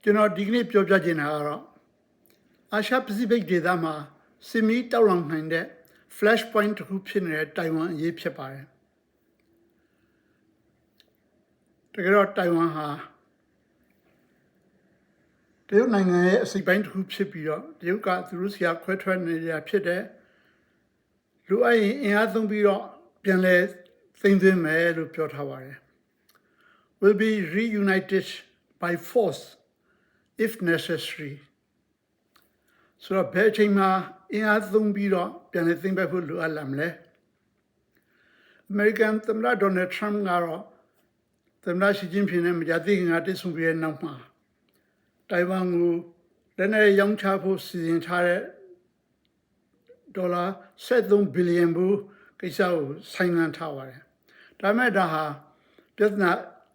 ကျွန်တော်ဒီကနေ့ပြောပြချင်တာကတော့အာရှပစိဖိတ်ဒေသမှာစစ်မီးတောက်လောင်နိုင်တဲ့ flash point တစ်ခုဖြစ်နေတဲ့တိုင်ဝမ်အရေးဖြစ်ပါတယ်တကယ်တော့တိုင်ဝမ်ဟာတရုတ်နိုင်ငံရဲ့အစိပ်ပိုင်းတစ်ခုဖြစ်ပြီးတော့တရုတ်ကသူတို့ဆီကခွဲထွက်နေတာဖြစ်တဲ့လူအပ်ရင်အင်အားသုံးပြီးတော့ပြန်လဲသိမ်းသွင်းမယ်လို့ပြောထားပါတယ် will be reunited by force if necessary ဆိုတော့ဘယ်အချိန်မှာအင်အားသုံးပြီးတော့ပြန်လဲသိမ်းပိုက်ဖို့လိုအပ်လာမလဲအမေရိကန်သမ္မတဒေါ်နယ်ထရမ့်ကတော့သမ္မတရှီကျင်းဖျင်နဲ့မကြာသေးခင်ကတွေ့ဆုံပြီးတဲ့နောက်မှာတိုင်ဝမ်ကိုလက်နက်ရောင်းချဖို့စီစဉ်ထားတဲ့ဒေါ်လာ73ဘီလီယံဘူးကိစ္စကိုဆိုင်းငံ့ထားပါတယ်။ဒါမဲ့ဒါဟာပြဿနာ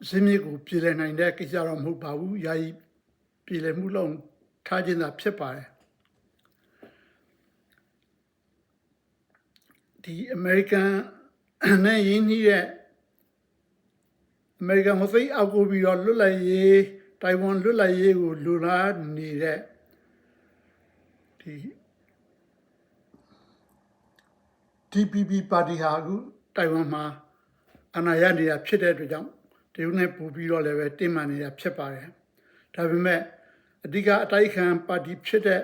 ဇင်းမြစ်ကိုပြည်လည်နိုင်တဲ့ကိစ္စတော့မဟုတ်ပါဘူး။ယာယီပြည်လည်မှုလုံးထားခြင်းသာဖြစ်ပါတယ်။ဒီအမေရိကန်နဲ့ရင်းနှီးတဲ့အမေရိကန်ဟိုသိအောက်ကိုပြီးတော့လွတ်လပ်ရေးတိုင်ဝမ်လွတ်လပ်ရေးကိုလူလားနေတဲ့ဒီ TPP ပါတီဟာအခုတိုင်ဝမ်မှာအနာရနေတာဖြစ်တဲ့အတွက်ကြောင့်တရုတ်နဲ့ပူပြီးတော့လည်းပဲတင်းမာနေတာဖြစ်ပါတယ်။ဒါပေမဲ့အဓိကအတိုက်ခံပါတီဖြစ်တဲ့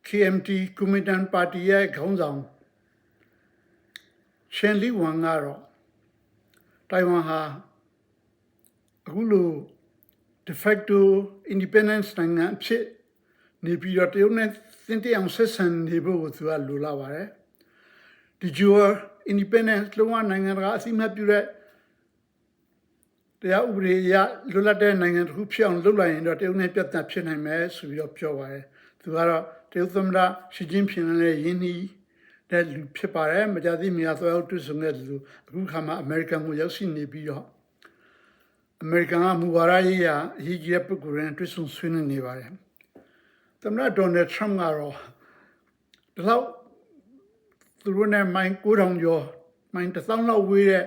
KMT ကွန်မင်တန်ပါတီရဲ့ခေါင်းဆောင်ရှင်လီဝမ်ကတော့တိုင်ဝမ်ဟာအခုလို de facto independence နိုင်ငံဖြစ်နေပြီးတော့တရုတ်နဲ့သင်တအောင်ဆက်ဆံနေဖို့ကိုသူကလိုလားပါတယ်။ de jure independence လုံးဝနိုင်ငံတကာအသိအမှတ်ပြုတဲ့တရားဥပဒေအရလွတ်လပ်တဲ့နိုင်ငံတစ်ခုဖြစ်အောင်လုပ်လိုက်ရင်တော့တရုတ်နဲ့ပြဿနာဖြစ်နိုင်မယ်ဆိုပြီးတော့ပြောပါတယ်။သူကတော့တရုတ်သမ္မတရှီကျင်းဖျင်နဲ့ယင်းနှီးတဲ့လူဖြစ်ပါတယ်။မကြာသေးမီသွားရောက်တွေ့ဆုံတဲ့လူအခုခါမှာအမေရိကန်ကိုရောက်ရှိနေပြီးတော့အမေရိကန်ကမူဝါဒရေးရာအရေးကြီးတဲ့ပုဂ္ဂိုလ်တွေတွေ့ဆုံဆွေးနွေးနေပါတယ်။သမ္မတဒေါ်နယ်ထရမ့်ကတော့ဒီလောက်သူတို့နဲ့မိုင်9000ကျော်မိုင်1000လောက်ဝေးတဲ့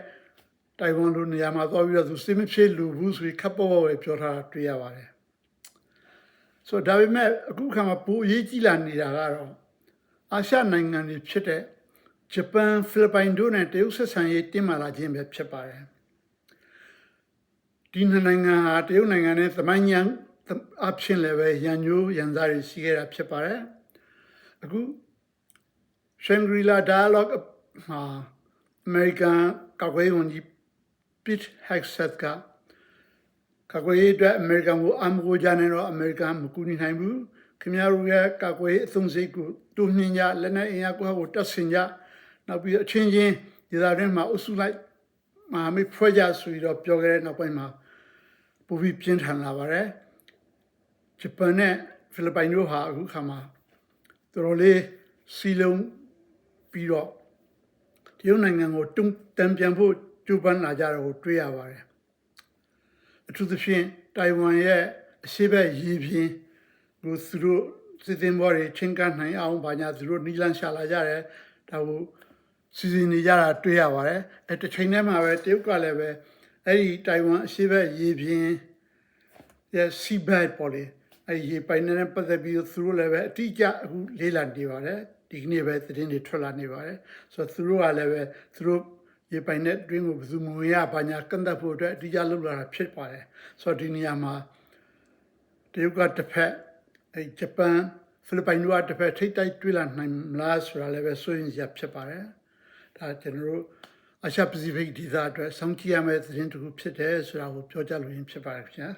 တိုင်ဝမ်လိုနေရာမှာသွားပြီးတော့သူစိတ်မဖြစ်လူဘူးဆိုပြီးခပ်ပေါ်ပေါ်ပဲပြောထားတာတွေ့ရပါတယ်။ဆိုတော့ဒါပေမဲ့အခုခါမှာပိုအရေးကြီးလာနေတာကတော့အာရှနိုင်ငံတွေဖြစ်တဲ့ဂျပန်ဖိလစ်ပိုင်တို့နဲ့တရုတ်ဆက်ဆံရေးတင်းမာလာခြင်းပဲဖြစ်ပါတယ်။ဒီနိုင်ငံဟာတရုတ်နိုင်ငံနဲ့သမိုင်းညံအဖြစ်လည်းပဲရန်ညိုးရန်စားတွေရှိခဲ့တာဖြစ်ပါတယ်။အခု Shangri-La Dialogue မှာအမေရိကန်ကာကွယ်ရေးဝန်ကြီး Pete Hegseth ကကာကွယ်ရေးအတွက်အမေရိကန်ကိုအမကိုကြနဲ့တော့အမေရိကန်မကူညီနိုင်ဘူး။ခင်ဗျားတို့ရဲ့ကာကွယ်ရေးအသုံးစရိတ်ကိုတိုးမြှင့်ကြလက်နက်အင်အားကိုတက်ဆင်ကြနောက်ပြီးအချင်းချင်းဒေသတွင်းမှာအုပ်စုလိုက်မဟာမိတ်ဖွဲ့ကြဆိုပြီးတော့ပြောခဲ့တဲ့နောက်ပိုင်းမှာပူပြီးပြင်းထန်လာပါတယ်ဂျပန်နဲ့ဖိလစ်ပိုင်တို့ဟာအခုခါမှာတော်တော်လေးစီလုံးပြီးတော့တရုတ်နိုင်ငံကိုတုံ့ပြန်ဖို့ကြိုးပမ်းလာကြတာကိုတွေ့ရပါတယ်အထူးသဖြင့်တိုင်ဝမ်ရဲ့အရှေ့ဘက်ရေပြင်ကိုသူတို့စစ်သင်္ဘောတွေချင်းကပ်နိုင်အောင်ဘာညာသူတို့နီလန်းရှာလာကြတယ်ဒါကိုစီစဉ်နေကြတာတွေ့ရပါတယ်အဲတစ်ချိန်တည်းမှာပဲတရုတ်ကလည်းပဲအဲ့ဒီတိုင်ဝမ်အရှေ့ဘက်ရေပြင်ရဲ့ seabed ပေါ်လေအဲ့ရေပိုင်နဲ့ပတ်သက်ပြီးသူတို့လည်းပဲအတိအကျအခုလေးလာနေပါတယ်ဒီကနေ့ပဲသတင်းတွေထွက်လာနေပါတယ်ဆိုတော့သူတို့ကလည်းပဲသူတို့ရေပိုင်နဲ့တွင်းကိုဘယ်သူမှဝင်ရဘာညာကန့်သတ်ဖို့အတွက်အတိအကျလုပ်လာတာဖြစ်ပါတယ်ဆိုတော့ဒီနေရာမှာတရုတ်ကတစ်ဖက်အဲ့ဂျပန်ဖိလစ်ပိုင်တို့ကတစ်ဖက်ထိတ်တိုက်တွေ့လာနိုင်မလားဆိုတာလည်းပဲစိုးရိမ်စရာဖြစ်ပါတယ်ဒါကျွန်တော်တို့အာရှပစိဖိတ်ဒေသအတွက်စောင့်ကြည့်ရမယ့်သတင်းတစ်ခုဖြစ်တယ်ဆိုတာကိုပြောကြားလိုရင်းဖြစ်ပါတယ်ခင်ဗျာ